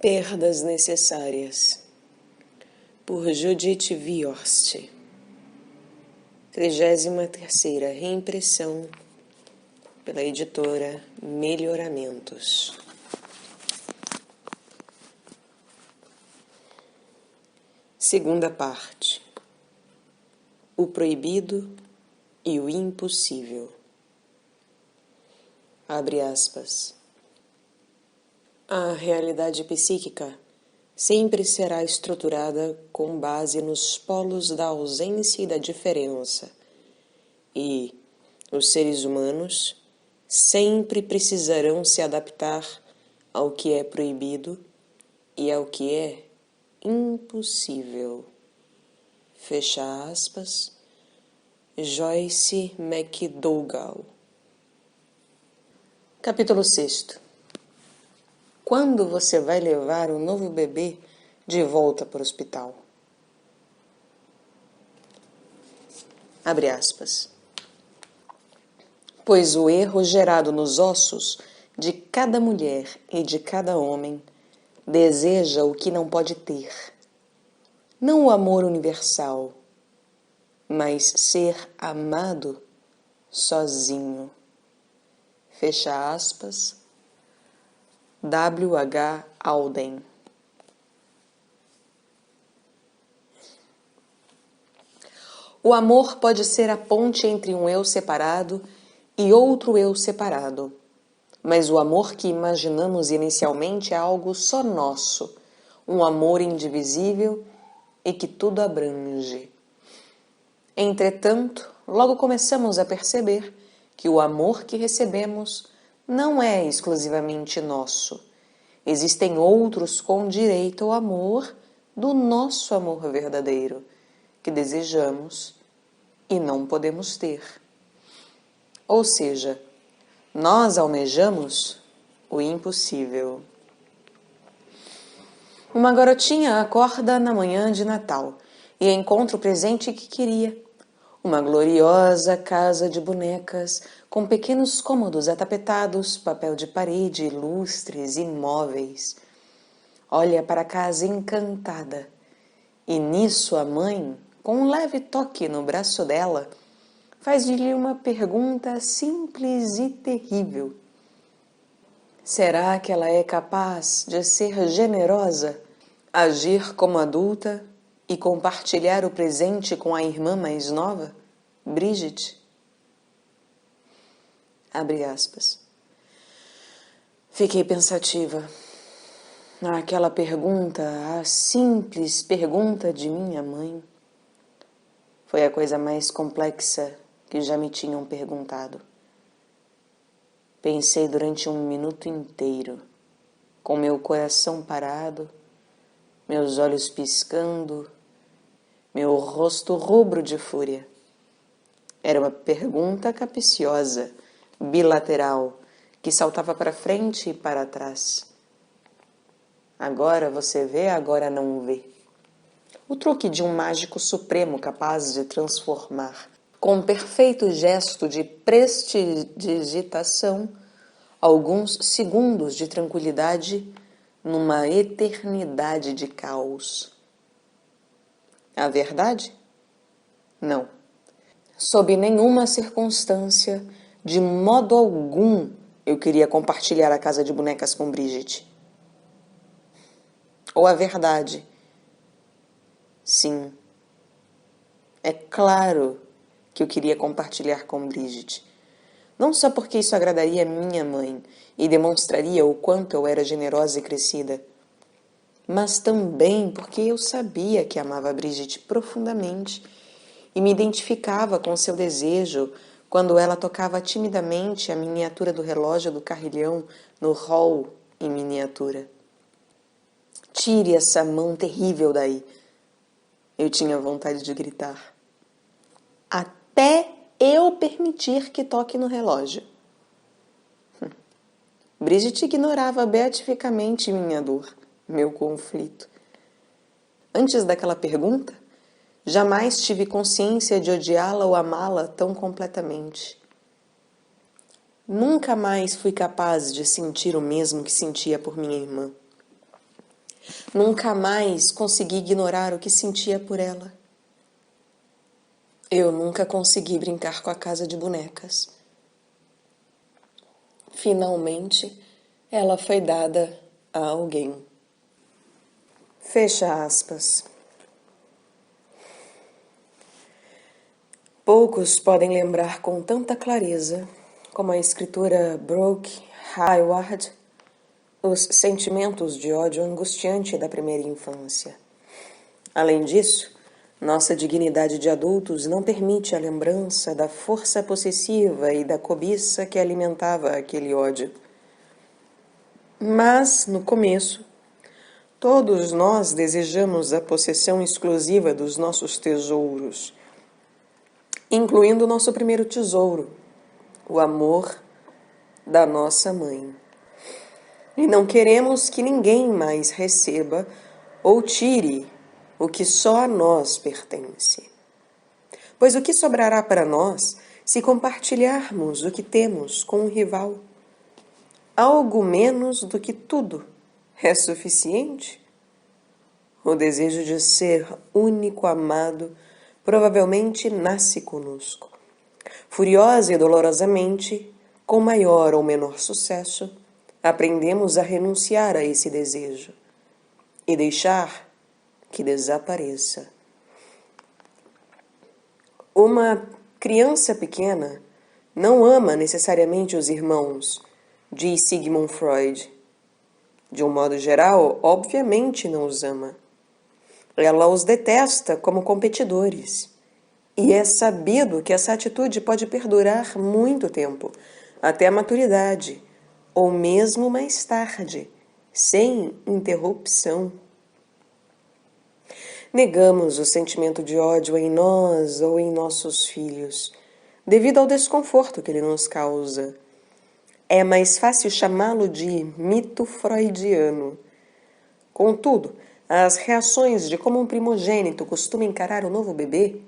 Perdas necessárias, por Judith Viorst. 33ª reimpressão pela editora Melhoramentos. Segunda parte. O proibido e o impossível. Abre aspas. A realidade psíquica sempre será estruturada com base nos polos da ausência e da diferença, e os seres humanos sempre precisarão se adaptar ao que é proibido e ao que é impossível. Fecha aspas. Joyce McDougall. Capítulo 6. Quando você vai levar o novo bebê de volta para o hospital? Abre aspas. Pois o erro gerado nos ossos de cada mulher e de cada homem deseja o que não pode ter. Não o amor universal, mas ser amado sozinho. Fecha aspas. W.H. Auden. O amor pode ser a ponte entre um eu separado e outro eu separado, mas o amor que imaginamos inicialmente é algo só nosso, um amor indivisível e que tudo abrange. Entretanto, logo começamos a perceber que o amor que recebemos não é exclusivamente nosso. Existem outros com direito ao amor do nosso amor verdadeiro, que desejamos e não podemos ter. Ou seja, nós almejamos o impossível. Uma garotinha acorda na manhã de Natal e encontra o presente que queria. Uma gloriosa casa de bonecas, com pequenos cômodos atapetados, papel de parede, lustres e móveis. Olha para a casa encantada. E nisso a mãe, com um leve toque no braço dela, faz-lhe uma pergunta simples e terrível. Será que ela é capaz de ser generosa, agir como adulta e compartilhar o presente com a irmã mais nova, Bridget? Abre aspas. Fiquei pensativa. Aquela pergunta, a simples pergunta de minha mãe, foi a coisa mais complexa que já me tinham perguntado. Pensei durante um minuto inteiro, com meu coração parado, meus olhos piscando, meu rosto rubro de fúria. Era uma pergunta capciosa, bilateral, que saltava para frente e para trás. Agora você vê, agora não vê. O truque de um mágico supremo capaz de transformar, com um perfeito gesto de prestidigitação, alguns segundos de tranquilidade numa eternidade de caos. A verdade? Não. Sob nenhuma circunstância, de modo algum, eu queria compartilhar a casa de bonecas com Bridget. Ou a verdade? Sim. É claro que eu queria compartilhar com Bridget. Não só porque isso agradaria minha mãe e demonstraria o quanto eu era generosa e crescida, mas também porque eu sabia que amava Bridget profundamente e me identificava com seu desejo quando ela tocava timidamente a miniatura do relógio do carrilhão no hall em miniatura. Tire essa mão terrível daí. Eu tinha vontade de gritar. Até eu permitir que toque no relógio. Bridget ignorava beatificamente minha dor, meu conflito. Antes daquela pergunta, jamais tive consciência de odiá-la ou amá-la tão completamente. Nunca mais fui capaz de sentir o mesmo que sentia por minha irmã. Nunca mais consegui ignorar o que sentia por ela. Eu nunca consegui brincar com a casa de bonecas. Finalmente, ela foi dada a alguém. Fecha aspas. Poucos podem lembrar com tanta clareza, como a escritora Brooke Hayward, os sentimentos de ódio angustiante da primeira infância. Além disso, nossa dignidade de adultos não permite a lembrança da força possessiva e da cobiça que alimentava aquele ódio. Mas, no começo, todos nós desejamos a possessão exclusiva dos nossos tesouros, incluindo o nosso primeiro tesouro, o amor da nossa mãe. E não queremos que ninguém mais receba ou tire o que só a nós pertence. Pois o que sobrará para nós se compartilharmos o que temos com um rival? Algo menos do que tudo é suficiente? O desejo de ser único amado provavelmente nasce conosco. Furiosa e dolorosamente, com maior ou menor sucesso, aprendemos a renunciar a esse desejo e deixar que desapareça. Uma criança pequena não ama necessariamente os irmãos, diz Sigmund Freud. De um modo geral, obviamente não os ama. Ela os detesta como competidores. E é sabido que essa atitude pode perdurar muito tempo, até a maturidade, ou mesmo mais tarde, sem interrupção. Negamos o sentimento de ódio em nós ou em nossos filhos, devido ao desconforto que ele nos causa. É mais fácil chamá-lo de mito freudiano. Contudo, as reações de como um primogênito costuma encarar o novo bebê,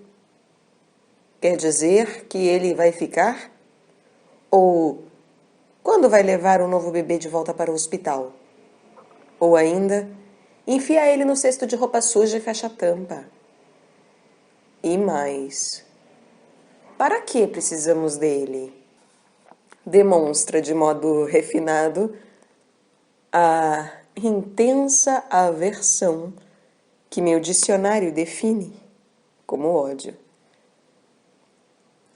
quer dizer que ele vai ficar? Ou quando vai levar o novo bebê de volta para o hospital? Ou ainda, enfia ele no cesto de roupa suja e fecha a tampa. E mais. Para que precisamos dele? Demonstra de modo refinado a intensa aversão que meu dicionário define como ódio.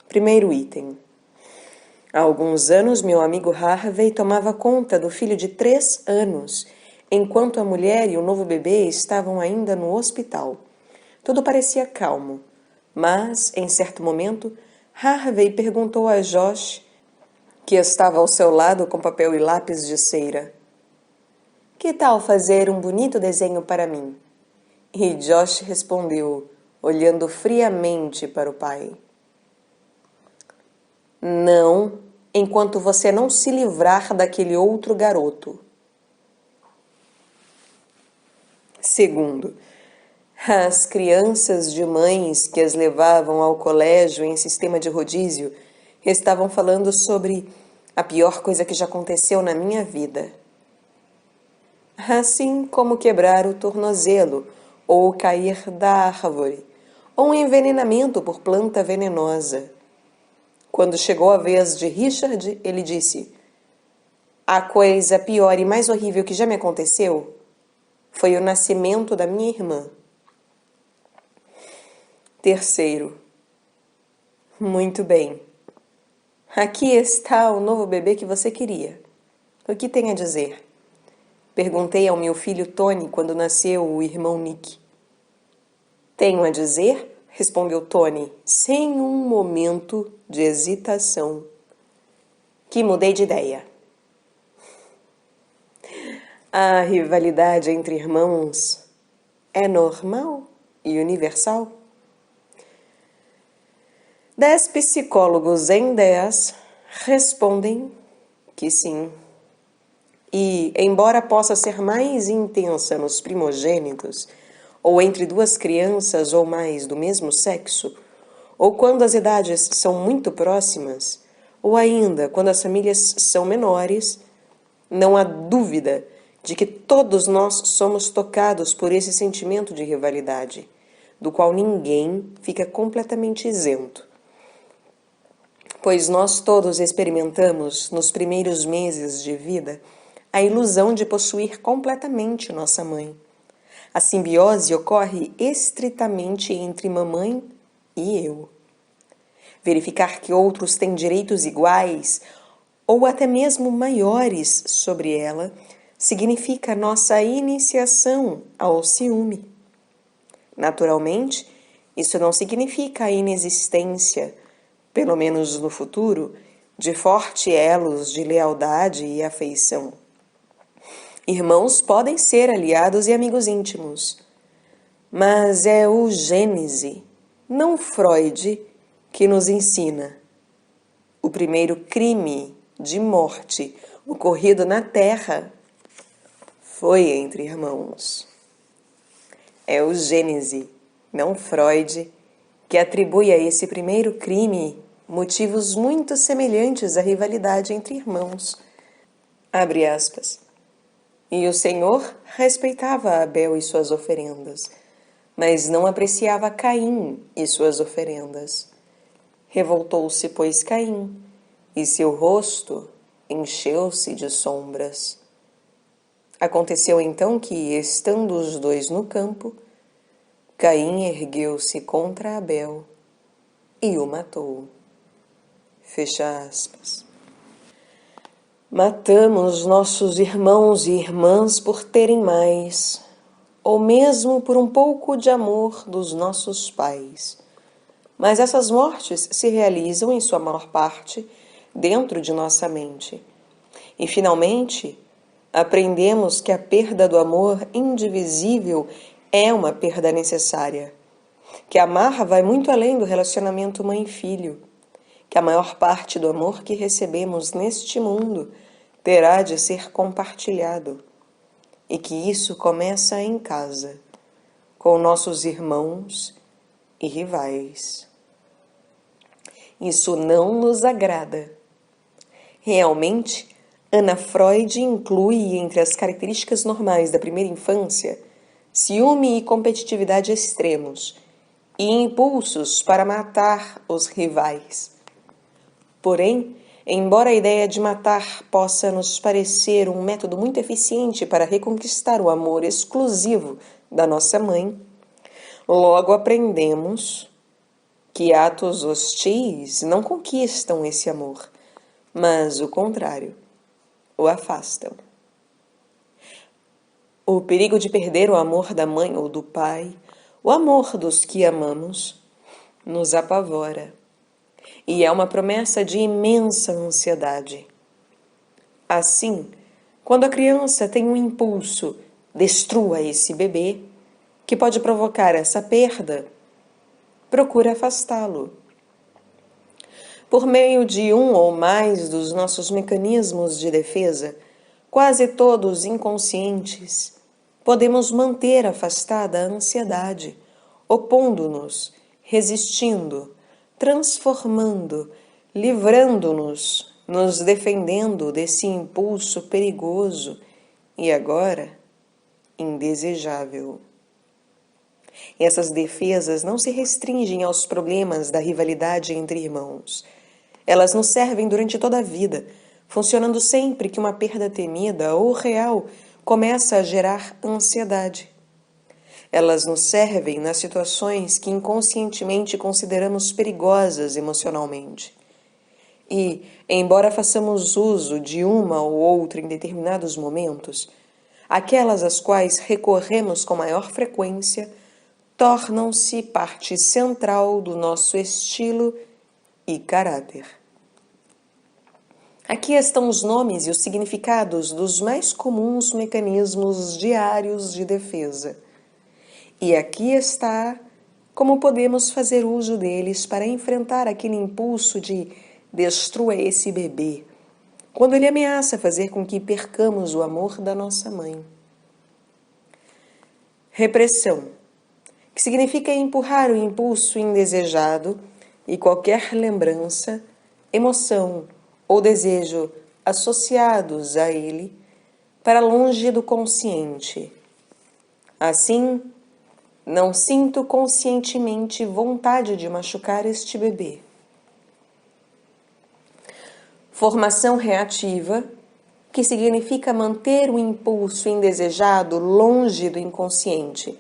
Primeiro item. Há alguns anos, meu amigo Harvey tomava conta do filho de 3 anos, enquanto a mulher e o novo bebê estavam ainda no hospital. Tudo parecia calmo, mas, em certo momento, Harvey perguntou a Josh, que estava ao seu lado com papel e lápis de cera: "Que tal fazer um bonito desenho para mim?" E Josh respondeu, olhando friamente para o pai: "Não, enquanto você não se livrar daquele outro garoto." Segundo, as crianças de mães que as levavam ao colégio em sistema de rodízio estavam falando sobre a pior coisa que já aconteceu na minha vida. Assim como quebrar o tornozelo, ou cair da árvore, ou um envenenamento por planta venenosa. Quando chegou a vez de Richard, ele disse: "A coisa pior e mais horrível que já me aconteceu foi o nascimento da minha irmã." Terceiro. Muito bem. Aqui está o novo bebê que você queria. O que tem a dizer? Perguntei ao meu filho Tony quando nasceu o irmão Nick. Tenho a dizer? Respondeu Tony, sem um momento de hesitação. Que mudei de ideia. A rivalidade entre irmãos é normal e universal? 10 psicólogos em 10 respondem que sim. E, embora possa ser mais intensa nos primogênitos, ou entre 2 crianças ou mais do mesmo sexo, ou quando as idades são muito próximas, ou ainda quando as famílias são menores, não há dúvida de que todos nós somos tocados por esse sentimento de rivalidade, do qual ninguém fica completamente isento. Pois nós todos experimentamos, nos primeiros meses de vida, a ilusão de possuir completamente nossa mãe. A simbiose ocorre estritamente entre mamãe e eu. Verificar que outros têm direitos iguais ou até mesmo maiores sobre ela significa nossa iniciação ao ciúme. Naturalmente, isso não significa a inexistência, pelo menos no futuro, de fortes elos de lealdade e afeição. Irmãos podem ser aliados e amigos íntimos, mas é o Gênese, não Freud, que nos ensina. O primeiro crime de morte ocorrido na Terra foi entre irmãos. É o Gênese, não Freud, que atribui a esse primeiro crime motivos muito semelhantes à rivalidade entre irmãos. Abre aspas. E o Senhor respeitava Abel e suas oferendas, mas não apreciava Caim e suas oferendas. Revoltou-se, pois, Caim, e seu rosto encheu-se de sombras. Aconteceu então que, estando os dois no campo, Caim ergueu-se contra Abel e o matou. Fecha aspas. Matamos nossos irmãos e irmãs por terem mais, ou mesmo por um pouco de amor dos nossos pais. Mas essas mortes se realizam, em sua maior parte, dentro de nossa mente. E, finalmente, aprendemos que a perda do amor indivisível é uma perda necessária, que amar vai muito além do relacionamento mãe-filho, que a maior parte do amor que recebemos neste mundo terá de ser compartilhado, e que isso começa em casa, com nossos irmãos e rivais. Isso não nos agrada. Realmente, Ana Freud inclui entre as características normais da primeira infância ciúme e competitividade extremos e impulsos para matar os rivais. Porém, embora a ideia de matar possa nos parecer um método muito eficiente para reconquistar o amor exclusivo da nossa mãe, logo aprendemos que atos hostis não conquistam esse amor, mas o contrário, o afastam. O perigo de perder o amor da mãe ou do pai, o amor dos que amamos, nos apavora. E é uma promessa de imensa ansiedade. Assim, quando a criança tem um impulso, destrua esse bebê, que pode provocar essa perda, procura afastá-lo. Por meio de um ou mais dos nossos mecanismos de defesa, quase todos inconscientes, podemos manter afastada a ansiedade, opondo-nos, resistindo, transformando, livrando-nos, nos defendendo desse impulso perigoso e agora indesejável. Essas defesas não se restringem aos problemas da rivalidade entre irmãos. Elas nos servem durante toda a vida, funcionando sempre que uma perda temida ou real começa a gerar ansiedade. Elas nos servem nas situações que inconscientemente consideramos perigosas emocionalmente. E, embora façamos uso de uma ou outra em determinados momentos, aquelas às quais recorremos com maior frequência tornam-se parte central do nosso estilo e caráter. Aqui estão os nomes e os significados dos mais comuns mecanismos diários de defesa. E aqui está como podemos fazer uso deles para enfrentar aquele impulso de destrua esse bebê, quando ele ameaça fazer com que percamos o amor da nossa mãe. Repressão, que significa empurrar o impulso indesejado e qualquer lembrança, emoção ou desejo associados a ele para longe do consciente. Assim, não sinto conscientemente vontade de machucar este bebê. Formação reativa, que significa manter o impulso indesejado longe do inconsciente,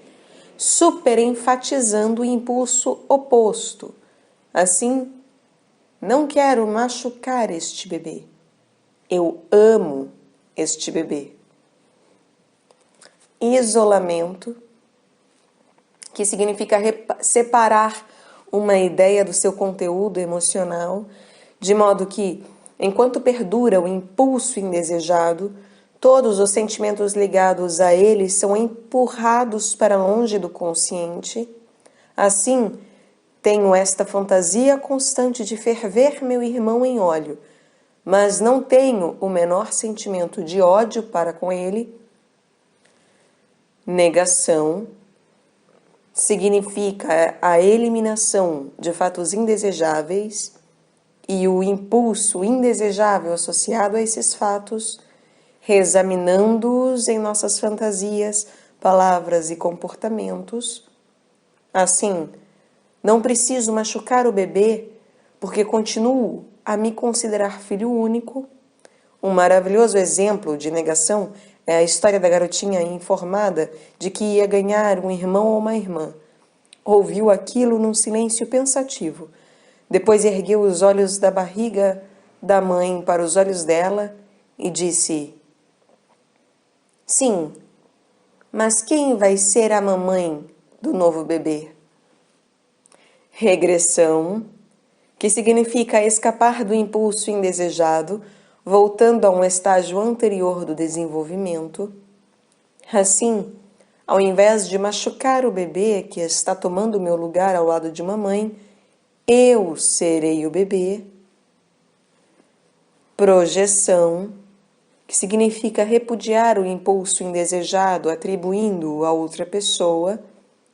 superenfatizando o impulso oposto. Assim, não quero machucar este bebê. Eu amo este bebê. Isolamento, que significa separar uma ideia do seu conteúdo emocional, de modo que, enquanto perdura o impulso indesejado, todos os sentimentos ligados a ele são empurrados para longe do consciente. Assim, tenho esta fantasia constante de ferver meu irmão em óleo, mas não tenho o menor sentimento de ódio para com ele. Negação significa a eliminação de fatos indesejáveis e o impulso indesejável associado a esses fatos, reexaminando-os em nossas fantasias, palavras e comportamentos. Assim, não preciso machucar o bebê porque continuo a me considerar filho único. Um maravilhoso exemplo de negação é a história da garotinha informada de que ia ganhar um irmão ou uma irmã. Ouviu aquilo num silêncio pensativo. Depois ergueu os olhos da barriga da mãe para os olhos dela e disse: Sim, mas quem vai ser a mamãe do novo bebê? Regressão, que significa escapar do impulso indesejado, voltando a um estágio anterior do desenvolvimento. Assim, ao invés de machucar o bebê que está tomando meu lugar ao lado de mamãe, eu serei o bebê. Projeção, que significa repudiar o impulso indesejado, atribuindo-o a outra pessoa.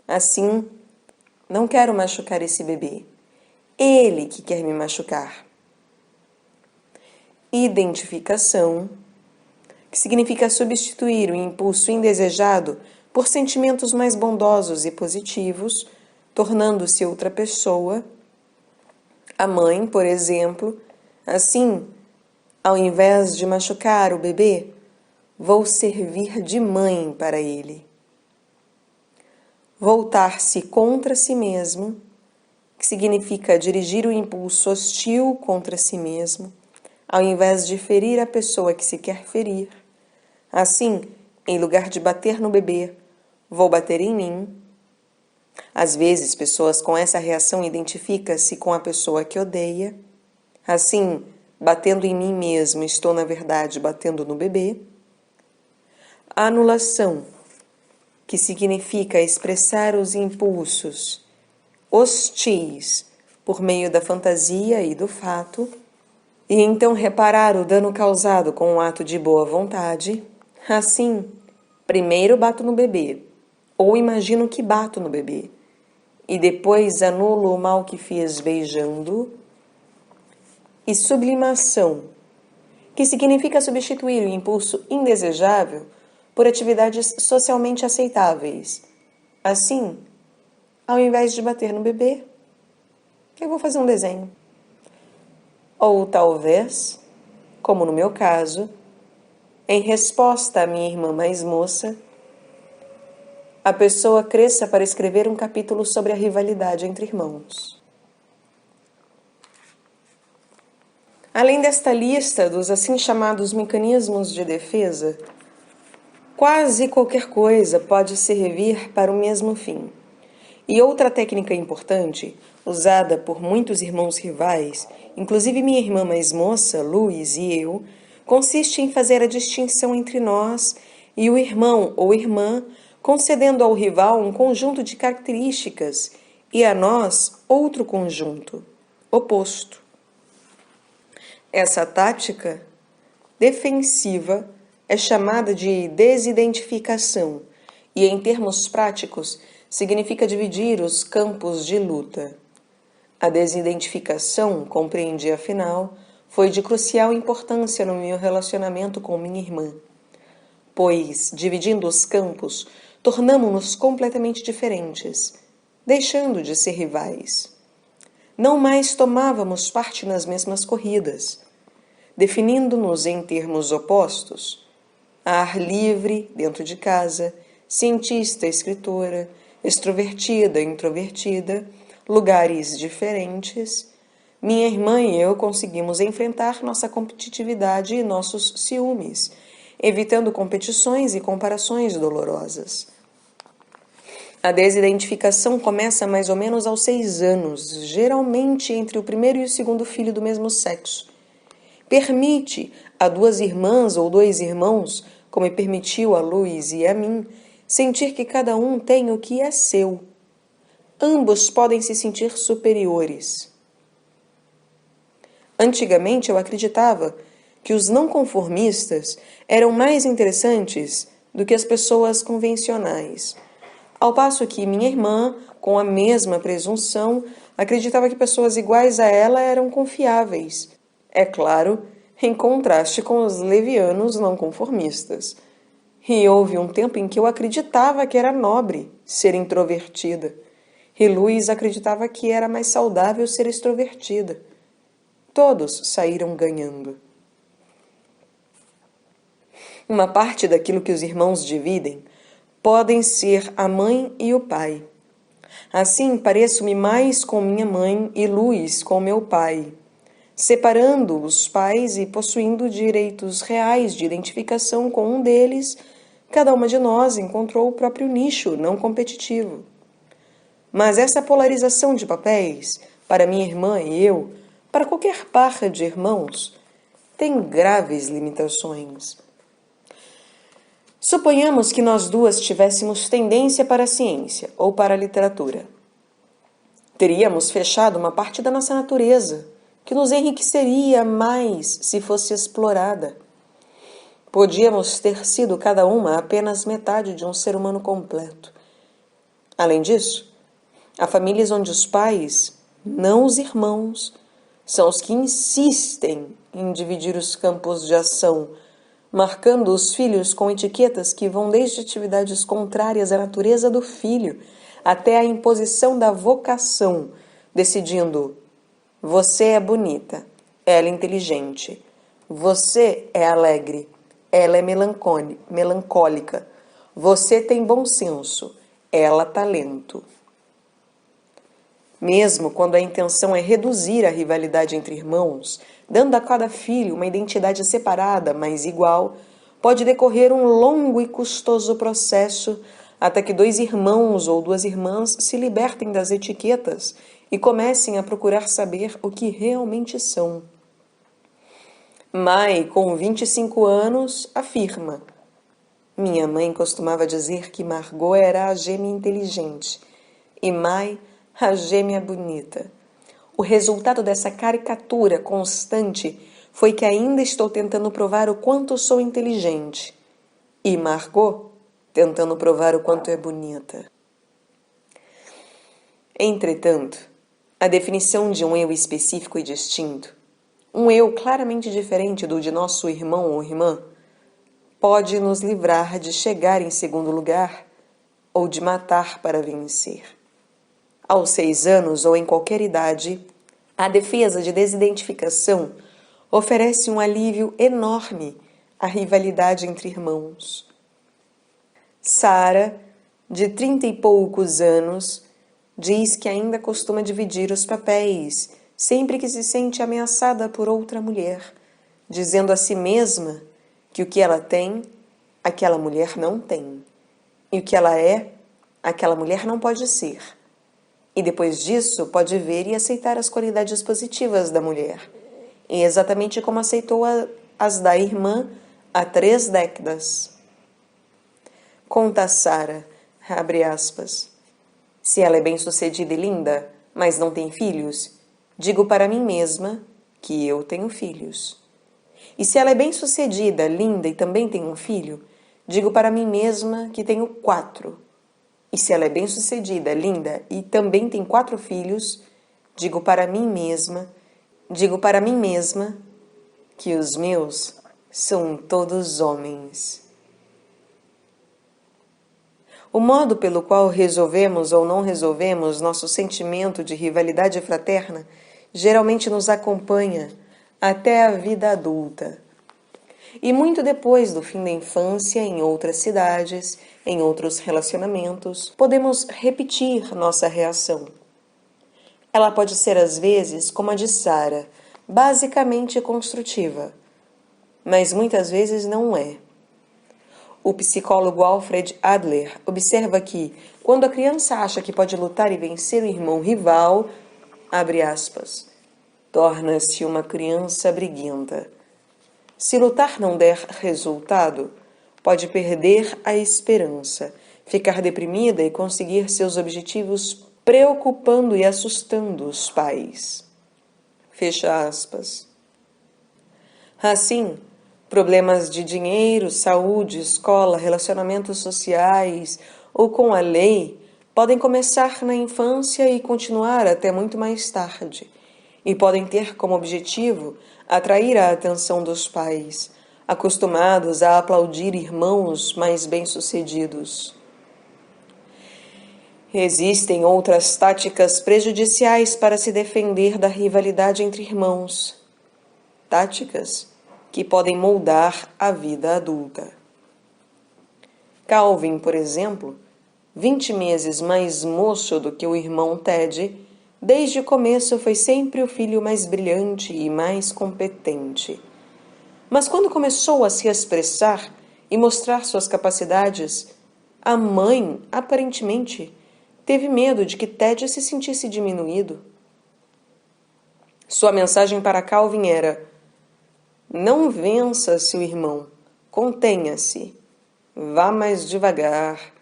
Assim, não quero machucar esse bebê. Ele que quer me machucar. Identificação, que significa substituir o impulso indesejado por sentimentos mais bondosos e positivos, tornando-se outra pessoa. A mãe, por exemplo. Assim, ao invés de machucar o bebê, vou servir de mãe para ele. Voltar-se contra si mesmo, que significa dirigir o impulso hostil contra si mesmo, ao invés de ferir a pessoa que se quer ferir. Assim, em lugar de bater no bebê, vou bater em mim. Às vezes, pessoas com essa reação identificam-se com a pessoa que odeia. Assim, batendo em mim mesmo, estou, na verdade, batendo no bebê. Anulação, que significa expressar os impulsos hostis por meio da fantasia e do fato, e então reparar o dano causado com um ato de boa vontade. Assim, primeiro bato no bebê, ou imagino que bato no bebê, e depois anulo o mal que fiz beijando. E sublimação, que significa substituir o impulso indesejável por atividades socialmente aceitáveis. Assim, ao invés de bater no bebê, eu vou fazer um desenho. Ou talvez, como no meu caso, em resposta à minha irmã mais moça, a pessoa cresça para escrever um capítulo sobre a rivalidade entre irmãos. Além desta lista dos assim chamados mecanismos de defesa, quase qualquer coisa pode servir para o mesmo fim. E outra técnica importante, usada por muitos irmãos rivais, inclusive minha irmã mais moça, Luiz, e eu, consiste em fazer a distinção entre nós e o irmão ou irmã, concedendo ao rival um conjunto de características e a nós outro conjunto, oposto. Essa tática defensiva é chamada de desidentificação e, em termos práticos, significa dividir os campos de luta. A desidentificação, compreendi afinal, foi de crucial importância no meu relacionamento com minha irmã. pois, dividindo os campos, tornamo-nos completamente diferentes, deixando de ser rivais. Não mais tomávamos parte nas mesmas corridas, definindo-nos em termos opostos: ar livre dentro de casa, cientista, escritora, extrovertida, introvertida, lugares diferentes. Minha irmã e eu conseguimos enfrentar nossa competitividade e nossos ciúmes, evitando competições e comparações dolorosas. A desidentificação começa mais ou menos aos 6 anos, geralmente entre o primeiro e o segundo filho do mesmo sexo. Permite a 2 irmãs ou 2 irmãos, como permitiu a Luiz e a mim, sentir que cada um tem o que é seu. Ambos podem se sentir superiores. Antigamente eu acreditava que os não conformistas eram mais interessantes do que as pessoas convencionais. Ao passo que minha irmã, com a mesma presunção, acreditava que pessoas iguais a ela eram confiáveis. É claro, em contraste com os levianos não conformistas. E houve um tempo em que eu acreditava que era nobre ser introvertida. E Luiz acreditava que era mais saudável ser extrovertida. Todos saíram ganhando. Uma parte daquilo que os irmãos dividem podem ser a mãe e o pai. Assim, pareço-me mais com minha mãe e Luiz com meu pai, separando os pais e possuindo direitos reais de identificação com um deles. Cada uma de nós encontrou o próprio nicho não competitivo. Mas essa polarização de papéis, para minha irmã e eu, para qualquer par de irmãos, tem graves limitações. Suponhamos que nós duas tivéssemos tendência para a ciência ou para a literatura. Teríamos fechado uma parte da nossa natureza, que nos enriqueceria mais se fosse explorada. Podíamos ter sido cada uma apenas metade de um ser humano completo. Além disso, há famílias onde os pais, não os irmãos, são os que insistem em dividir os campos de ação, marcando os filhos com etiquetas que vão desde atividades contrárias à natureza do filho até a imposição da vocação, decidindo: você é bonita, ela é inteligente, você é alegre, ela é melancólica, você tem bom senso, ela talento. Mesmo quando a intenção é reduzir a rivalidade entre irmãos, dando a cada filho uma identidade separada, mas igual, pode decorrer um longo e custoso processo até que 2 irmãos ou 2 irmãs se libertem das etiquetas e comecem a procurar saber o que realmente são. Mai, com 25 anos, afirma: minha mãe costumava dizer que Margot era a gêmea inteligente e Mai a gêmea bonita. O resultado dessa caricatura constante foi que ainda estou tentando provar o quanto sou inteligente e Margot tentando provar o quanto é bonita. Entretanto, a definição de um eu específico e distinto, um eu claramente diferente do de nosso irmão ou irmã, pode nos livrar de chegar em segundo lugar ou de matar para vencer. Aos 6 anos ou em qualquer idade, a defesa de desidentificação oferece um alívio enorme à rivalidade entre irmãos. Sara, de 30 e poucos anos, diz que ainda costuma dividir os papéis sempre que se sente ameaçada por outra mulher, dizendo a si mesma que o que ela tem, aquela mulher não tem, e o que ela é, aquela mulher não pode ser. E depois disso pode ver e aceitar as qualidades positivas da mulher, e exatamente como aceitou as da irmã há 3 décadas. Conta Sara, abre aspas, se ela é bem-sucedida e linda, mas não tem filhos, digo para mim mesma que eu tenho filhos. E se ela é bem-sucedida, linda e também tem um filho, digo para mim mesma que tenho 4. E se ela é bem-sucedida, linda e também tem 4 filhos, digo para mim mesma que os meus são todos homens. O modo pelo qual resolvemos ou não resolvemos nosso sentimento de rivalidade fraterna geralmente nos acompanha até a vida adulta. E muito depois do fim da infância, em outras cidades, em outros relacionamentos, podemos repetir nossa reação. Ela pode ser às vezes como a de Sarah, basicamente construtiva, mas muitas vezes não é. O psicólogo Alfred Adler observa que, quando a criança acha que pode lutar e vencer o irmão rival, abre aspas, torna-se uma criança briguenta. Se lutar não der resultado, pode perder a esperança, ficar deprimida e conseguir seus objetivos preocupando e assustando os pais. Fecha aspas. Assim, problemas de dinheiro, saúde, escola, relacionamentos sociais ou com a lei podem começar na infância e continuar até muito mais tarde, e podem ter como objetivo atrair a atenção dos pais, acostumados a aplaudir irmãos mais bem-sucedidos. Existem outras táticas prejudiciais para se defender da rivalidade entre irmãos. Táticas que podem moldar a vida adulta. Calvin, por exemplo, 20 meses mais moço do que o irmão Ted, desde o começo foi sempre o filho mais brilhante e mais competente. Mas quando começou a se expressar e mostrar suas capacidades, a mãe, aparentemente, teve medo de que Ted se sentisse diminuído. Sua mensagem para Calvin era: não vença seu irmão, contenha-se, vá mais devagar,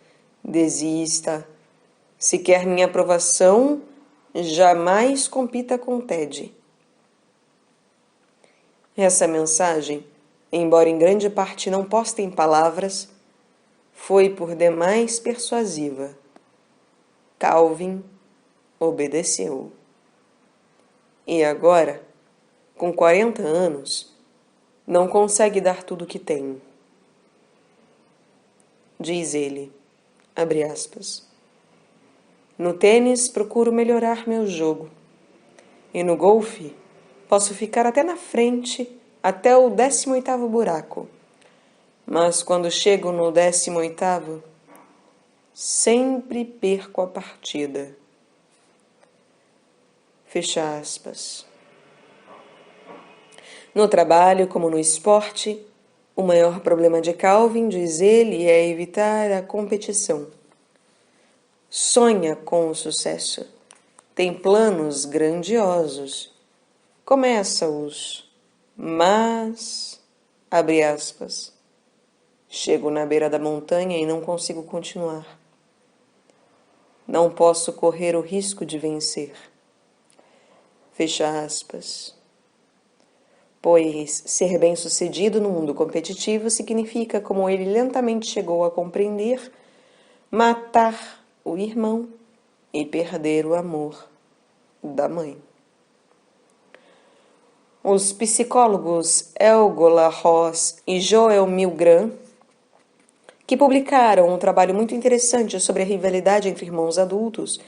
desista. Se quer minha aprovação, jamais compita com Ted. Essa mensagem, embora em grande parte não posta em palavras, foi por demais persuasiva. Calvin obedeceu. E agora, com 40 anos, não consegue dar tudo o que tem. Diz ele, abre aspas, no tênis procuro melhorar meu jogo. E no golfe posso ficar até na frente, até o 18º buraco. Mas quando chego no 18º, sempre perco a partida. Fecha aspas. No trabalho, como no esporte, o maior problema de Calvin, diz ele, é evitar a competição. Sonha com o sucesso. Tem planos grandiosos. Começa-os, mas, abre aspas, chego na beira da montanha e não consigo continuar. Não posso correr o risco de vencer. Fecha aspas. Pois ser bem-sucedido no mundo competitivo significa, como ele lentamente chegou a compreender, matar o irmão e perder o amor da mãe. Os psicólogos Elgola Ross e Joel Milgram, que publicaram um trabalho muito interessante sobre a rivalidade entre irmãos adultos,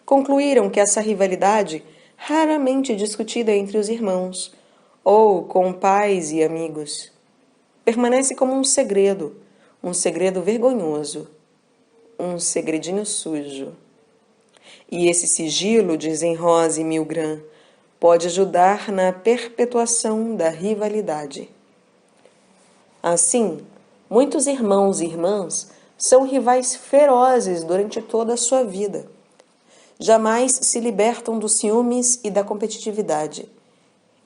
concluíram que essa rivalidade, raramente discutida entre os irmãos, ou com pais e amigos, permanece como um segredo vergonhoso, um segredinho sujo. E esse sigilo, dizem Ross e Milgram, pode ajudar na perpetuação da rivalidade. Assim, muitos irmãos e irmãs são rivais ferozes durante toda a sua vida. Jamais se libertam dos ciúmes e da competitividade.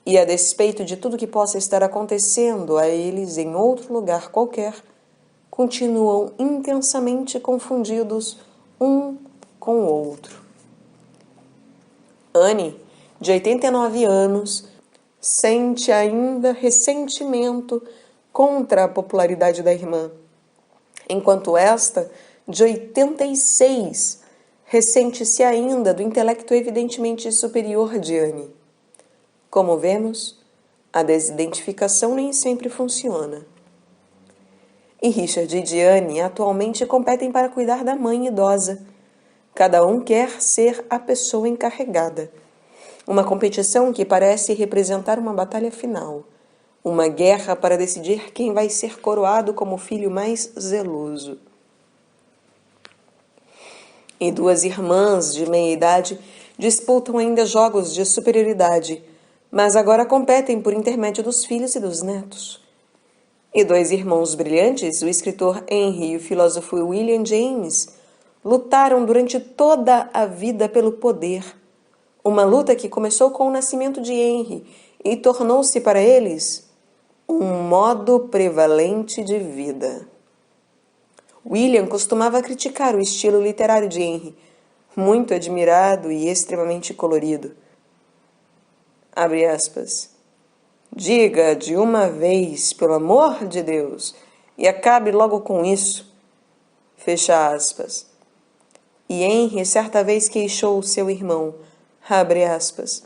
E, a despeito de tudo que possa estar acontecendo a eles em outro lugar qualquer, continuam intensamente confundidos um com o outro. Annie, de 89 anos, sente ainda ressentimento contra a popularidade da irmã, enquanto esta, de 86, ressente-se ainda do intelecto evidentemente superior de Annie. Como vemos, a desidentificação nem sempre funciona. E Richard e Diane atualmente competem para cuidar da mãe idosa. Cada um quer ser a pessoa encarregada. Uma competição que parece representar uma batalha final. Uma guerra para decidir quem vai ser coroado como o filho mais zeloso. E duas irmãs de meia-idade disputam ainda jogos de superioridade, mas agora competem por intermédio dos filhos e dos netos. E dois irmãos brilhantes, o escritor Henry e o filósofo William James, lutaram durante toda a vida pelo poder. Uma luta que começou com o nascimento de Henry e tornou-se para eles um modo prevalente de vida. William costumava criticar o estilo literário de Henry, muito admirado e extremamente colorido. Abre aspas. Diga de uma vez, pelo amor de Deus, e acabe logo com isso. Fecha aspas. E Henry certa vez queixou seu irmão, abre aspas.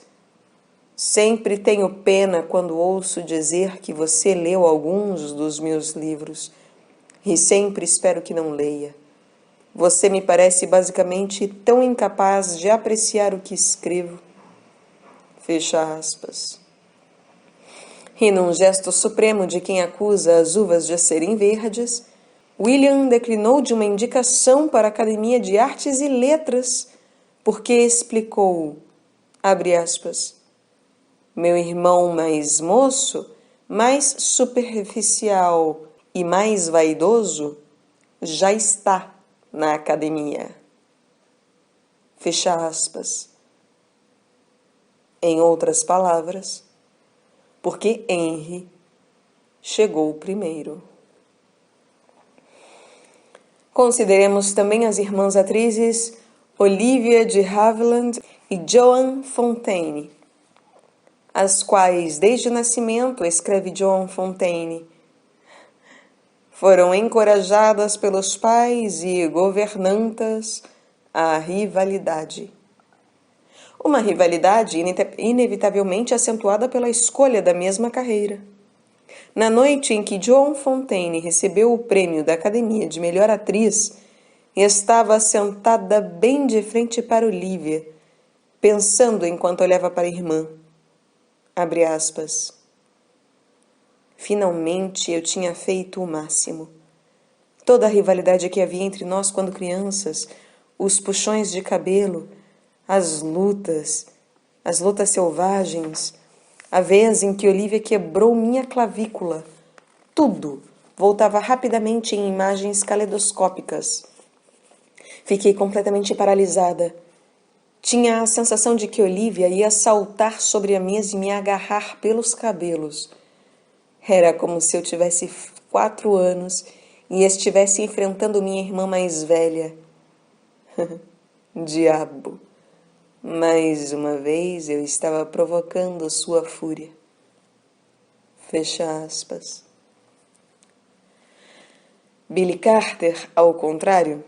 Sempre tenho pena quando ouço dizer que você leu alguns dos meus livros. E sempre espero que não leia. Você me parece basicamente tão incapaz de apreciar o que escrevo. Fecha aspas. E num gesto supremo de quem acusa as uvas de serem verdes, William declinou de uma indicação para a Academia de Artes e Letras, porque explicou, abre aspas, meu irmão mais moço, mais superficial e mais vaidoso já está na academia. Fecha aspas. Em outras palavras, porque Henry chegou primeiro. Consideremos também as irmãs atrizes Olivia de Havilland e Joan Fontaine, as quais, desde o nascimento, escreve Joan Fontaine, foram encorajadas pelos pais e governantas à rivalidade. Uma rivalidade inevitavelmente acentuada pela escolha da mesma carreira. Na noite em que Joan Fontaine recebeu o prêmio da Academia de Melhor Atriz, estava sentada bem de frente para Olivia, pensando enquanto olhava para a irmã. Abre aspas. Finalmente eu tinha feito o máximo. Toda a rivalidade que havia entre nós quando crianças, os puxões de cabelo, as lutas selvagens, a vez em que Olivia quebrou minha clavícula, tudo voltava rapidamente em imagens caleidoscópicas. Fiquei completamente paralisada. Tinha a sensação de que Olivia ia saltar sobre a mesa e me agarrar pelos cabelos. Era como se eu tivesse 4 anos e estivesse enfrentando minha irmã mais velha. Diabo! Mais uma vez eu estava provocando sua fúria. Fecha aspas. Billy Carter, ao contrário,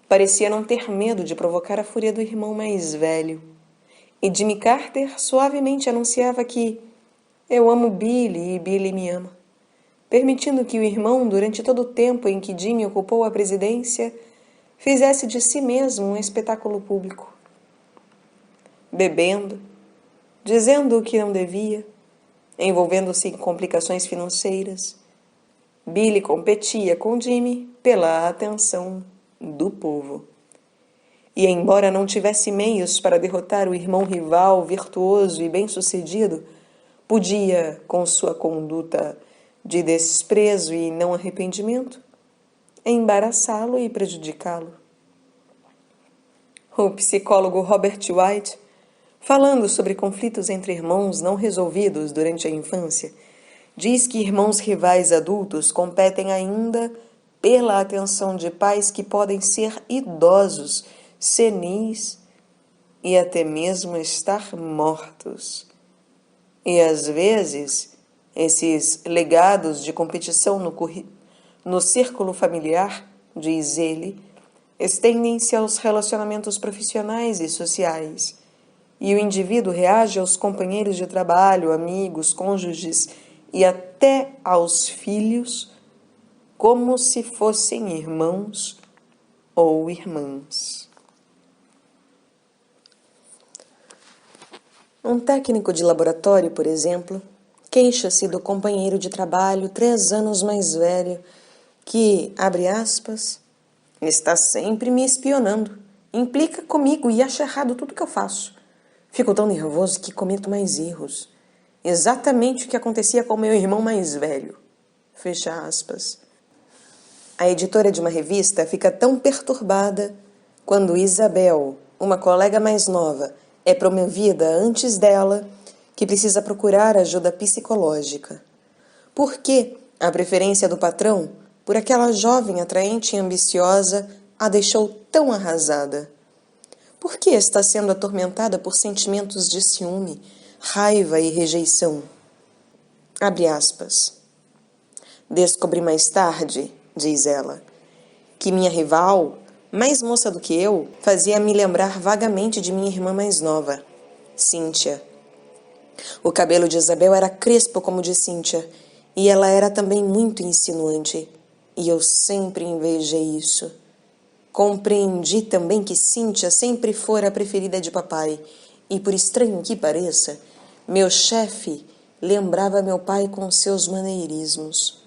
parecia não ter medo de provocar a fúria do irmão mais velho. E Jimmy Carter suavemente anunciava que eu amo Billy e Billy me ama, permitindo que o irmão, durante todo o tempo em que Jimmy ocupou a presidência, fizesse de si mesmo um espetáculo público. Bebendo, dizendo o que não devia, envolvendo-se em complicações financeiras, Billy competia com Jimmy pela atenção do povo. E embora não tivesse meios para derrotar o irmão rival virtuoso e bem-sucedido, podia, com sua conduta de desprezo e não arrependimento, embaraçá-lo e prejudicá-lo. O psicólogo Robert White, falando sobre conflitos entre irmãos não resolvidos durante a infância, diz que irmãos rivais adultos competem ainda pela atenção de pais que podem ser idosos, senis e até mesmo estar mortos. E às vezes, esses legados de competição no círculo familiar, diz ele, estendem-se aos relacionamentos profissionais e sociais, e o indivíduo reage aos companheiros de trabalho, amigos, cônjuges e até aos filhos como se fossem irmãos ou irmãs. Um técnico de laboratório, por exemplo, queixa-se do companheiro de trabalho 3 anos mais velho que, abre aspas, está sempre me espionando, implica comigo e acha errado tudo que eu faço. Fico tão nervoso que cometo mais erros. Exatamente o que acontecia com meu irmão mais velho. Fecha aspas. A editora de uma revista fica tão perturbada quando Isabel, uma colega mais nova, é promovida antes dela, que precisa procurar ajuda psicológica. Por que a preferência do patrão por aquela jovem atraente e ambiciosa a deixou tão arrasada? Por que está sendo atormentada por sentimentos de ciúme, raiva e rejeição? Abre aspas. Descobri mais tarde, diz ela, que minha rival, mais moça do que eu, fazia-me lembrar vagamente de minha irmã mais nova, Cíntia. O cabelo de Isabel era crespo como o de Cíntia, e ela era também muito insinuante, e eu sempre invejei isso. Compreendi também que Cíntia sempre fora a preferida de papai, e por estranho que pareça, meu chefe lembrava meu pai com seus maneirismos.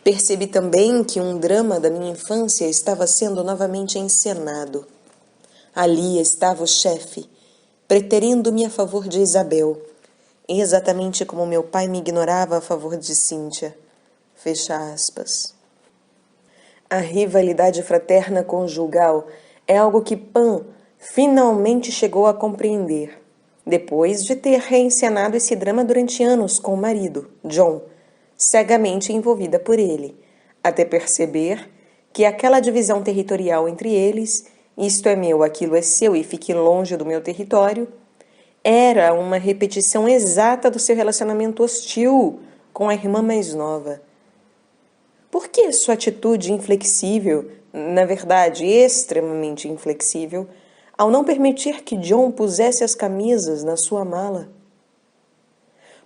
Percebi também que um drama da minha infância estava sendo novamente encenado. Ali estava o chefe, preterindo-me a favor de Isabel, exatamente como meu pai me ignorava a favor de Cíntia. Fecha aspas. A rivalidade fraterna conjugal é algo que Pan finalmente chegou a compreender, depois de ter reencenado esse drama durante anos com o marido, John, cegamente envolvida por ele, até perceber que aquela divisão territorial entre eles, isto é meu, aquilo é seu e fique longe do meu território, era uma repetição exata do seu relacionamento hostil com a irmã mais nova. Por que sua atitude inflexível, na verdade extremamente inflexível, ao não permitir que John pusesse as camisas na sua mala?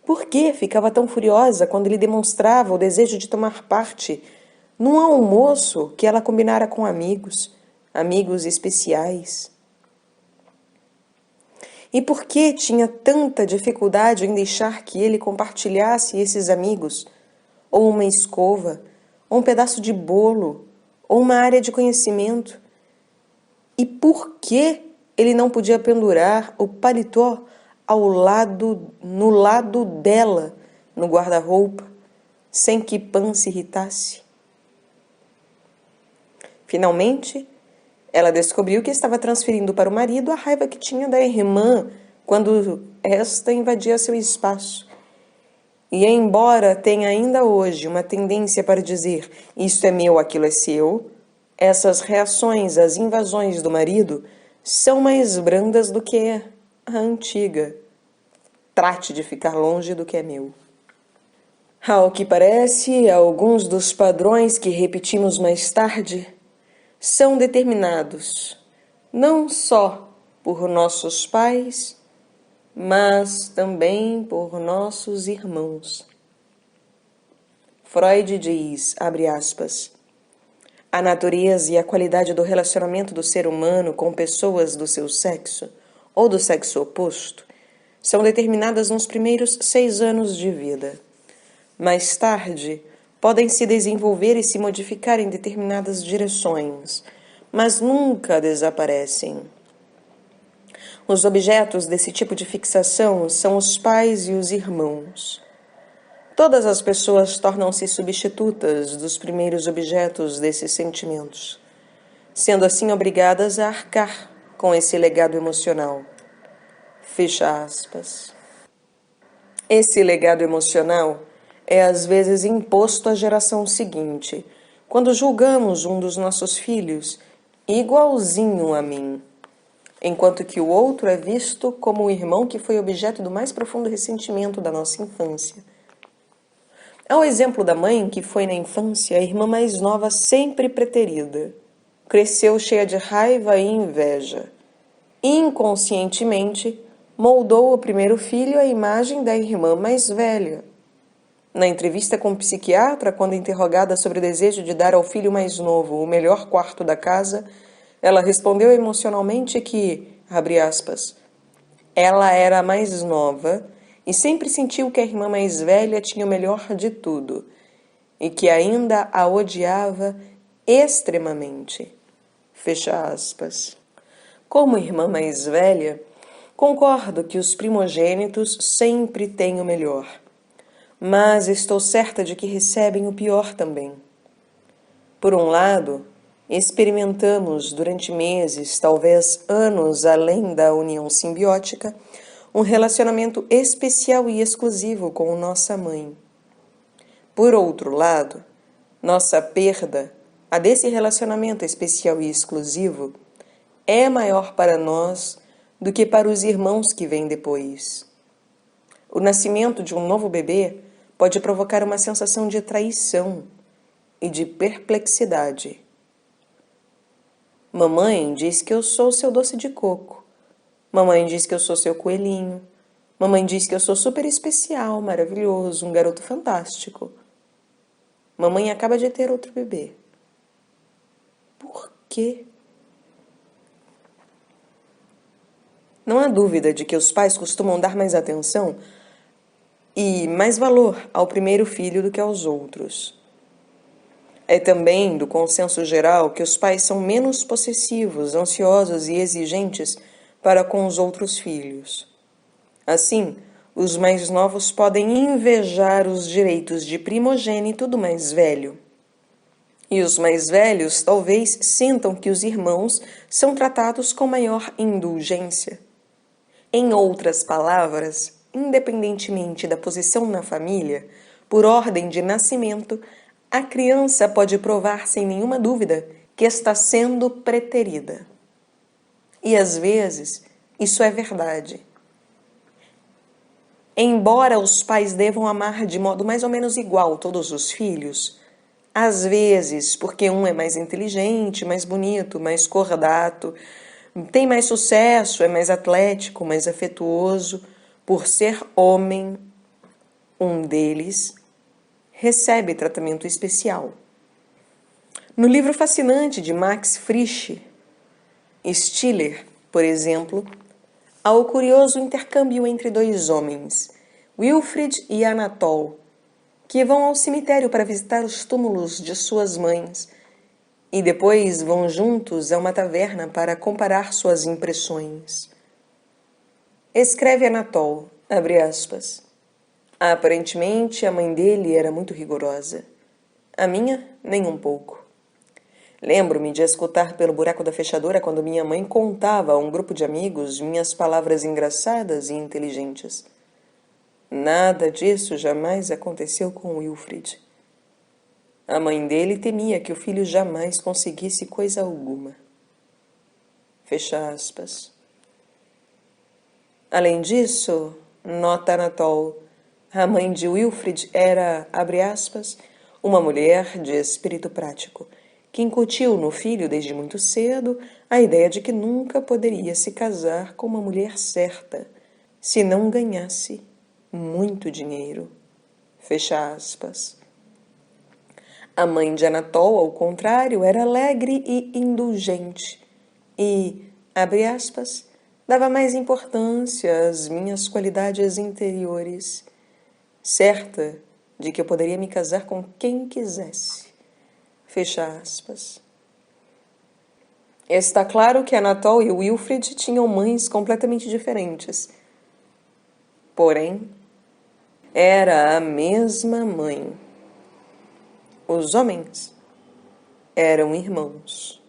Por que ficava tão furiosa quando ele demonstrava o desejo de tomar parte num almoço que ela combinara com amigos especiais? E por que tinha tanta dificuldade em deixar que ele compartilhasse esses amigos, ou uma escova, ou um pedaço de bolo, ou uma área de conhecimento? E por que ele não podia pendurar o paletó no lado dela, no guarda-roupa, sem que Pan se irritasse? Finalmente, ela descobriu que estava transferindo para o marido a raiva que tinha da irmã quando esta invadia seu espaço. E embora tenha ainda hoje uma tendência para dizer isto é meu, aquilo é seu, essas reações às invasões do marido são mais brandas do que a antiga. Trate de ficar longe do que é meu. Ao que parece, alguns dos padrões que repetimos mais tarde são determinados não só por nossos pais, mas também por nossos irmãos. Freud diz, abre aspas, a natureza e a qualidade do relacionamento do ser humano com pessoas do seu sexo ou do sexo oposto são determinadas nos primeiros 6 anos de vida. Mais tarde, podem se desenvolver e se modificar em determinadas direções, mas nunca desaparecem. Os objetos desse tipo de fixação são os pais e os irmãos. Todas as pessoas tornam-se substitutas dos primeiros objetos desses sentimentos, sendo assim obrigadas a arcar com esse legado emocional. Fecha aspas. Esse legado emocional é às vezes imposto à geração seguinte, quando julgamos um dos nossos filhos igualzinho a mim, enquanto que o outro é visto como o irmão que foi objeto do mais profundo ressentimento da nossa infância. Há o exemplo da mãe que foi na infância a irmã mais nova sempre preterida. Cresceu cheia de raiva e inveja. Inconscientemente, moldou o primeiro filho à imagem da irmã mais velha. Na entrevista com o psiquiatra, quando interrogada sobre o desejo de dar ao filho mais novo o melhor quarto da casa, ela respondeu emocionalmente que, abre aspas, ela era a mais nova e sempre sentiu que a irmã mais velha tinha o melhor de tudo e que ainda a odiava extremamente. Fecha aspas. Como irmã mais velha, concordo que os primogênitos sempre têm o melhor, mas estou certa de que recebem o pior também. Por um lado, experimentamos durante meses, talvez anos além da união simbiótica, um relacionamento especial e exclusivo com nossa mãe. Por outro lado, nossa perda, a desse relacionamento especial e exclusivo, é maior para nós do que para os irmãos que vêm depois. O nascimento de um novo bebê pode provocar uma sensação de traição e de perplexidade. Mamãe diz que eu sou seu doce de coco. Mamãe diz que eu sou seu coelhinho. Mamãe diz que eu sou super especial, maravilhoso, um garoto fantástico. Mamãe acaba de ter outro bebê. Por quê? Não há dúvida de que os pais costumam dar mais atenção e mais valor ao primeiro filho do que aos outros. É também do consenso geral que os pais são menos possessivos, ansiosos e exigentes para com os outros filhos. Assim, os mais novos podem invejar os direitos de primogênito do mais velho. E os mais velhos talvez sintam que os irmãos são tratados com maior indulgência. Em outras palavras, independentemente da posição na família, por ordem de nascimento, a criança pode provar sem nenhuma dúvida que está sendo preterida. E às vezes, isso é verdade. Embora os pais devam amar de modo mais ou menos igual todos os filhos, às vezes, porque um é mais inteligente, mais bonito, mais cordato, tem mais sucesso, é mais atlético, mais afetuoso, por ser homem, um deles recebe tratamento especial. No livro fascinante de Max Frisch, Stiller, por exemplo, há o curioso intercâmbio entre dois homens, Wilfried e Anatole, que vão ao cemitério para visitar os túmulos de suas mães e depois vão juntos a uma taverna para comparar suas impressões. Escreve Anatole, abre aspas, aparentemente a mãe dele era muito rigorosa. A minha, nem um pouco. Lembro-me de escutar pelo buraco da fechadura quando minha mãe contava a um grupo de amigos minhas palavras engraçadas e inteligentes. Nada disso jamais aconteceu com Wilfried. A mãe dele temia que o filho jamais conseguisse coisa alguma. Fecha aspas. Além disso, nota Anatole, a mãe de Wilfried era, abre aspas, uma mulher de espírito prático, que incutiu no filho desde muito cedo a ideia de que nunca poderia se casar com uma mulher certa, se não ganhasse muito dinheiro. Fecha aspas. A mãe de Anatole, ao contrário, era alegre e indulgente e, abre aspas, dava mais importância às minhas qualidades interiores, certa de que eu poderia me casar com quem quisesse. Fecha aspas. Está claro que Anatole e Wilfried tinham mães completamente diferentes. Porém, era a mesma mãe. Os homens eram irmãos.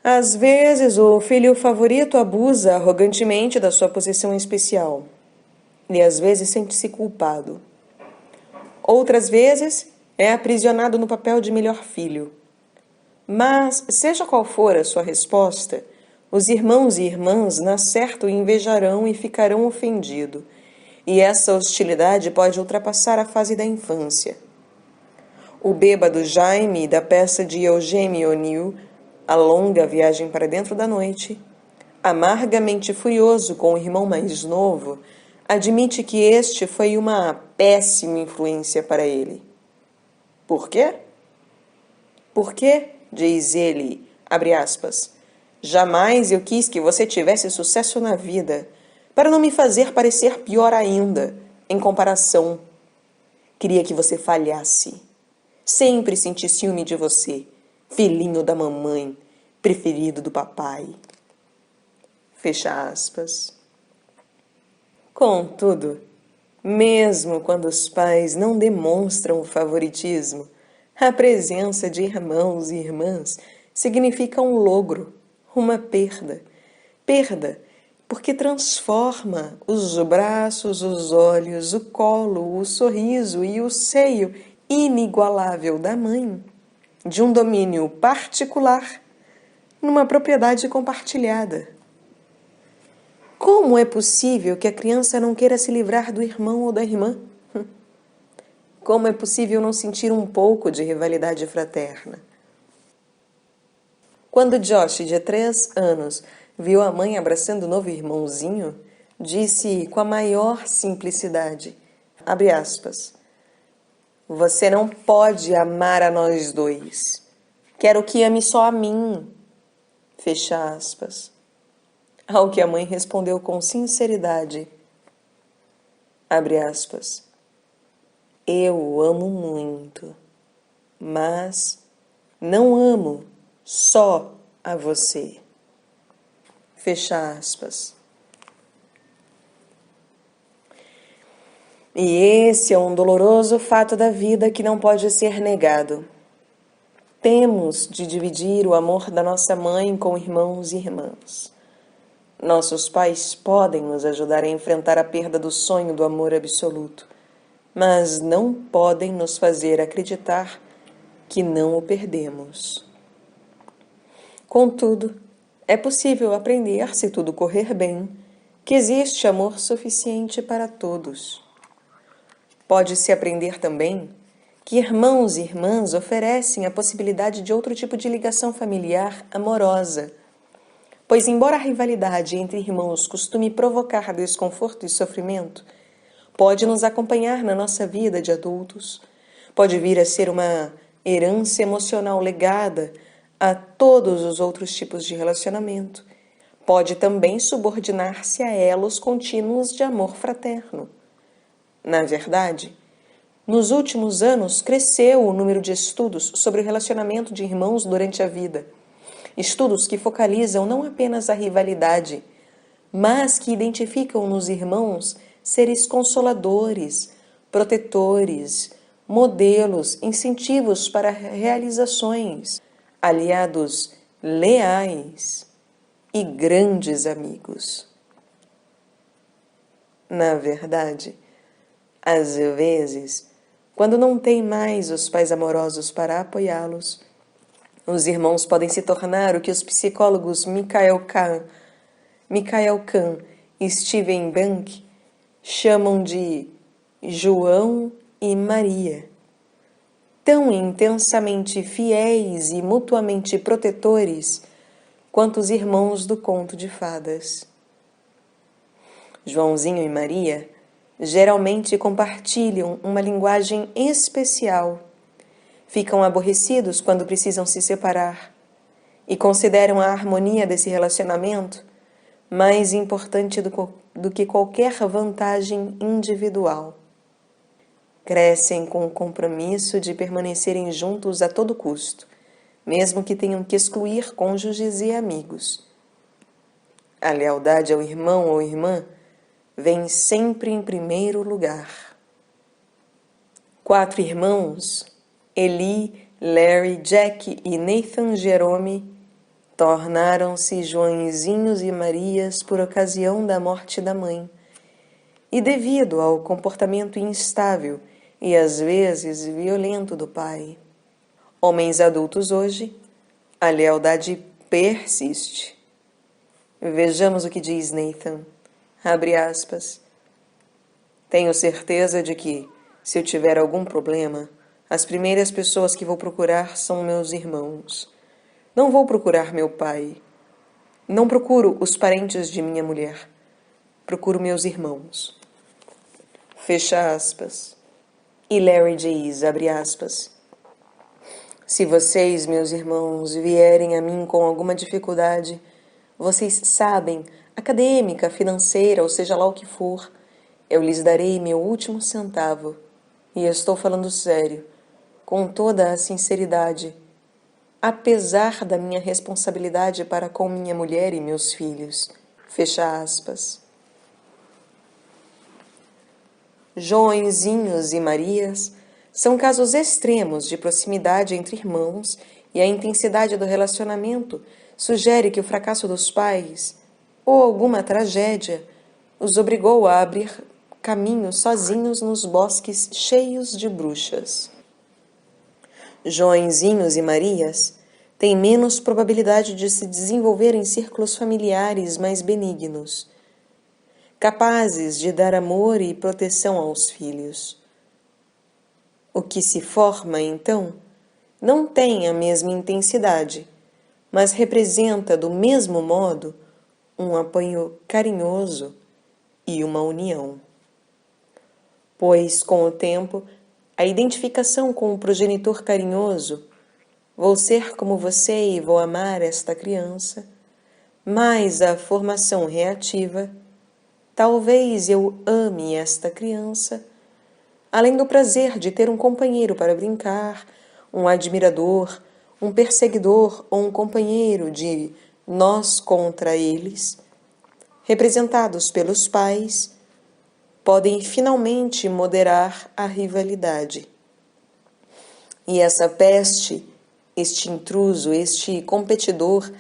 Às vezes, o filho favorito abusa arrogantemente da sua posição especial e às vezes sente-se culpado. Outras vezes, é aprisionado no papel de melhor filho. Mas, seja qual for a sua resposta, os irmãos e irmãs na certo invejarão e ficarão ofendidos, e essa hostilidade pode ultrapassar a fase da infância. O bêbado Jaime, da peça de Eugène O'Neill, A Longa Viagem para Dentro da Noite, amargamente furioso com o irmão mais novo, admite que este foi uma péssima influência para ele. Por quê? Porque, diz ele, abre aspas, jamais eu quis que você tivesse sucesso na vida, para não me fazer parecer pior ainda, em comparação. Queria que você falhasse. Sempre senti ciúme de você, filhinho da mamãe, preferido do papai. Fecha aspas. Contudo, mesmo quando os pais não demonstram o favoritismo, a presença de irmãos e irmãs significa um logro, uma perda. Perda porque transforma os braços, os olhos, o colo, o sorriso e o seio inigualável da mãe, de um domínio particular, numa propriedade compartilhada. Como é possível que a criança não queira se livrar do irmão ou da irmã? Como é possível não sentir um pouco de rivalidade fraterna? Quando Josh, de 3 anos, viu a mãe abraçando o novo irmãozinho, disse com a maior simplicidade, abre aspas, você não pode amar a nós dois. Quero que ame só a mim. Fecha aspas. Ao que a mãe respondeu com sinceridade, abre aspas, eu o amo muito, mas não amo só a você. Fecha aspas. E esse é um doloroso fato da vida que não pode ser negado. Temos de dividir o amor da nossa mãe com irmãos e irmãs. Nossos pais podem nos ajudar a enfrentar a perda do sonho do amor absoluto, mas não podem nos fazer acreditar que não o perdemos. Contudo, é possível aprender, se tudo correr bem, que existe amor suficiente para todos. Pode-se aprender também que irmãos e irmãs oferecem a possibilidade de outro tipo de ligação familiar amorosa, pois embora a rivalidade entre irmãos costume provocar desconforto e sofrimento, pode nos acompanhar na nossa vida de adultos, pode vir a ser uma herança emocional legada a todos os outros tipos de relacionamento, pode também subordinar-se a elos contínuos de amor fraterno. Na verdade, nos últimos anos cresceu o número de estudos sobre o relacionamento de irmãos durante a vida. Estudos que focalizam não apenas a rivalidade, mas que identificam nos irmãos seres consoladores, protetores, modelos, incentivos para realizações, aliados leais e grandes amigos. Na verdade, às vezes, quando não tem mais os pais amorosos para apoiá-los, os irmãos podem se tornar o que os psicólogos Michael Kahn e Steven Bank chamam de João e Maria, tão intensamente fiéis e mutuamente protetores quanto os irmãos do conto de fadas. Joãozinho e Maria geralmente compartilham uma linguagem especial, ficam aborrecidos quando precisam se separar e consideram a harmonia desse relacionamento mais importante do que qualquer vantagem individual. Crescem com o compromisso de permanecerem juntos a todo custo, mesmo que tenham que excluir cônjuges e amigos. A lealdade ao irmão ou irmã vem sempre em primeiro lugar. 4 irmãos, Eli, Larry, Jack e Nathan Jerome, tornaram-se Joãozinhos e Marias por ocasião da morte da mãe, e devido ao comportamento instável e às vezes violento do pai. Homens adultos hoje, a lealdade persiste. Vejamos o que diz Nathan. Abre aspas. Tenho certeza de que, se eu tiver algum problema, as primeiras pessoas que vou procurar são meus irmãos. Não vou procurar meu pai. Não procuro os parentes de minha mulher. Procuro meus irmãos. fecha aspas. E Larry diz, abre aspas, se vocês, meus irmãos, vierem a mim com alguma dificuldade, vocês sabem, acadêmica, financeira, ou seja lá o que for, eu lhes darei meu último centavo. E estou falando sério, com toda a sinceridade, apesar da minha responsabilidade para com minha mulher e meus filhos. Fecha aspas. Joõezinhos e Marias são casos extremos de proximidade entre irmãos e a intensidade do relacionamento sugere que o fracasso dos pais, ou alguma tragédia, os obrigou a abrir caminho sozinhos nos bosques cheios de bruxas. Joõezinhos e Marias têm menos probabilidade de se desenvolver em círculos familiares mais benignos, capazes de dar amor e proteção aos filhos. O que se forma, então, não tem a mesma intensidade, mas representa, do mesmo modo, um apoio carinhoso e uma união. Pois, com o tempo, a identificação com o progenitor carinhoso, vou ser como você e vou amar esta criança, mais a formação reativa, talvez eu ame esta criança, além do prazer de ter um companheiro para brincar, um admirador, um perseguidor ou um companheiro de nós contra eles, representados pelos pais, podem finalmente moderar a rivalidade. E essa peste, este intruso, este competidor,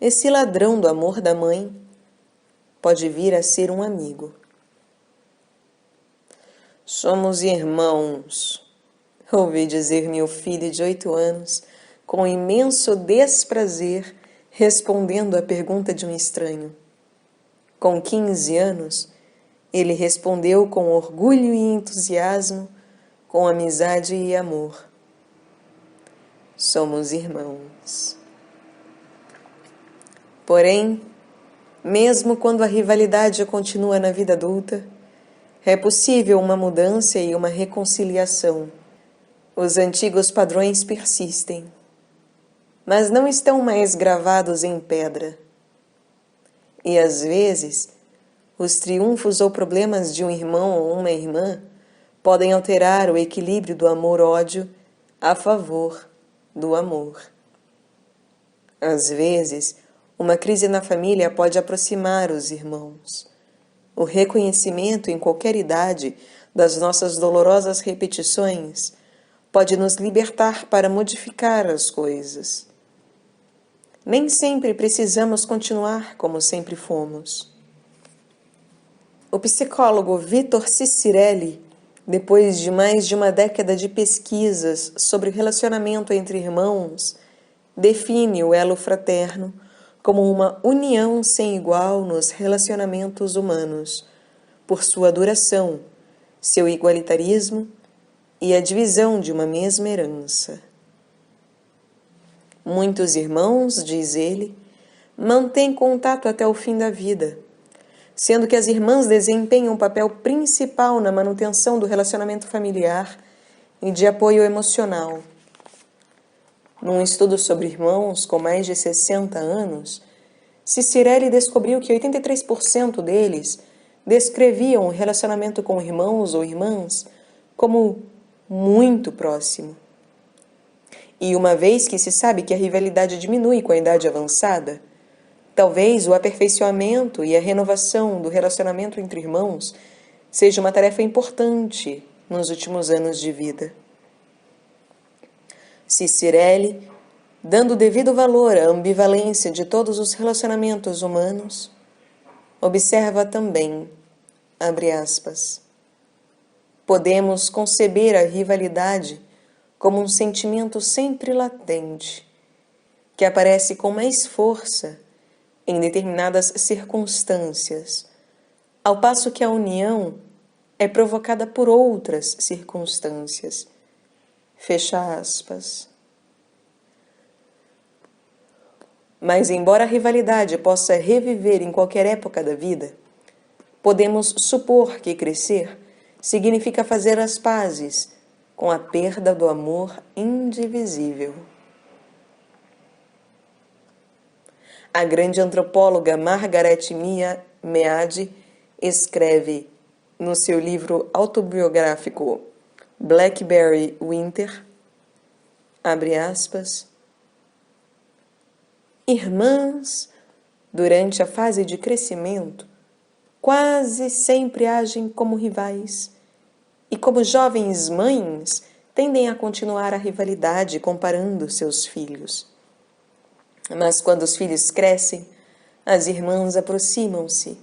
esse ladrão do amor da mãe, pode vir a ser um amigo. Somos irmãos, ouvi dizer meu filho de 8 anos, com imenso desprazer, respondendo à pergunta de um estranho. Com 15 anos, ele respondeu com orgulho e entusiasmo, com amizade e amor. Somos irmãos. Porém, mesmo quando a rivalidade continua na vida adulta, é possível uma mudança e uma reconciliação. Os antigos padrões persistem, mas não estão mais gravados em pedra. E às vezes, os triunfos ou problemas de um irmão ou uma irmã podem alterar o equilíbrio do amor-ódio a favor do amor. Às vezes, uma crise na família pode aproximar os irmãos. O reconhecimento em qualquer idade das nossas dolorosas repetições pode nos libertar para modificar as coisas. Nem sempre precisamos continuar como sempre fomos. O psicólogo Vitor Cicirelli, depois de mais de uma década de pesquisas sobre o relacionamento entre irmãos, define o elo fraterno como uma união sem igual nos relacionamentos humanos, por sua duração, seu igualitarismo e a divisão de uma mesma herança. Muitos irmãos, diz ele, mantêm contato até o fim da vida, sendo que as irmãs desempenham um papel principal na manutenção do relacionamento familiar e de apoio emocional. Num estudo sobre irmãos com mais de 60 anos, Cicirelli descobriu que 83% deles descreviam o relacionamento com irmãos ou irmãs como muito próximo. E uma vez que se sabe que a rivalidade diminui com a idade avançada, talvez o aperfeiçoamento e a renovação do relacionamento entre irmãos seja uma tarefa importante nos últimos anos de vida. Cicirelli, dando devido valor à ambivalência de todos os relacionamentos humanos, observa também, abre aspas, podemos conceber a rivalidade como um sentimento sempre latente, que aparece com mais força em determinadas circunstâncias, ao passo que a união é provocada por outras circunstâncias. Fecha aspas. Mas, embora a rivalidade possa reviver em qualquer época da vida, podemos supor que crescer significa fazer as pazes com a perda do amor indivisível. A grande antropóloga Margaret Mead escreve no seu livro autobiográfico Blackberry Winter, abre aspas, irmãs, durante a fase de crescimento, quase sempre agem como rivais, e como jovens mães, tendem a continuar a rivalidade comparando seus filhos. Mas quando os filhos crescem, as irmãs aproximam-se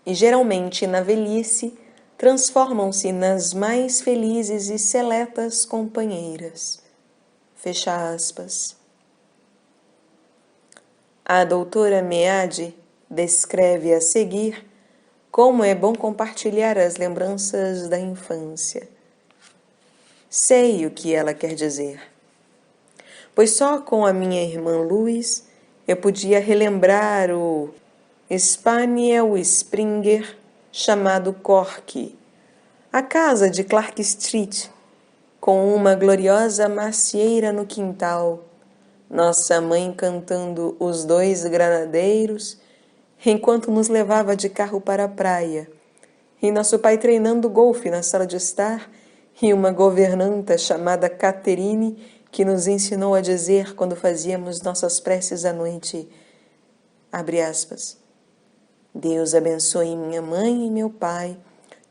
e, geralmente na velhice, transformam-se nas mais felizes e seletas companheiras. Fecha aspas. A doutora Mead descreve a seguir como é bom compartilhar as lembranças da infância. Sei o que ela quer dizer, pois só com a minha irmã Louise eu podia relembrar o Spaniel Springer chamado Corky, a casa de Clark Street, com uma gloriosa macieira no quintal, nossa mãe cantando Os Dois Granadeiros, enquanto nos levava de carro para a praia, e nosso pai treinando golfe na sala de estar, e uma governanta chamada Catherine, que nos ensinou a dizer quando fazíamos nossas preces à noite, abre aspas, Deus abençoe minha mãe e meu pai,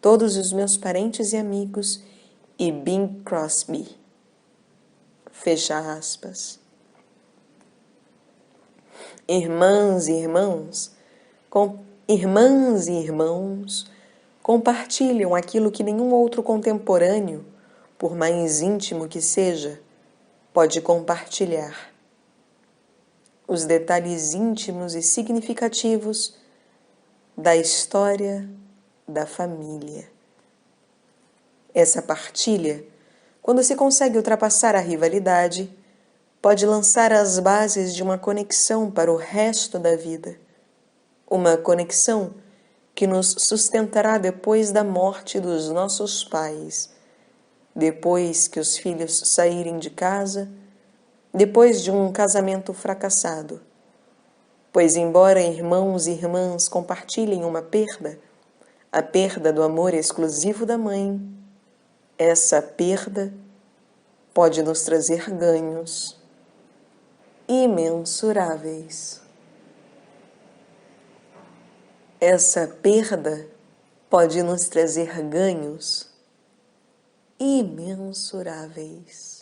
todos os meus parentes e amigos, e Bing Crosby. Fecha aspas. Irmãs e irmãos, compartilham aquilo que nenhum outro contemporâneo, por mais íntimo que seja, pode compartilhar. Os detalhes íntimos e significativos da história da família. Essa partilha, quando se consegue ultrapassar a rivalidade, pode lançar as bases de uma conexão para o resto da vida. Uma conexão que nos sustentará depois da morte dos nossos pais, depois que os filhos saírem de casa, depois de um casamento fracassado. Pois, embora irmãos e irmãs compartilhem uma perda, a perda do amor exclusivo da mãe, essa perda pode nos trazer ganhos imensuráveis. Essa perda pode nos trazer ganhos imensuráveis.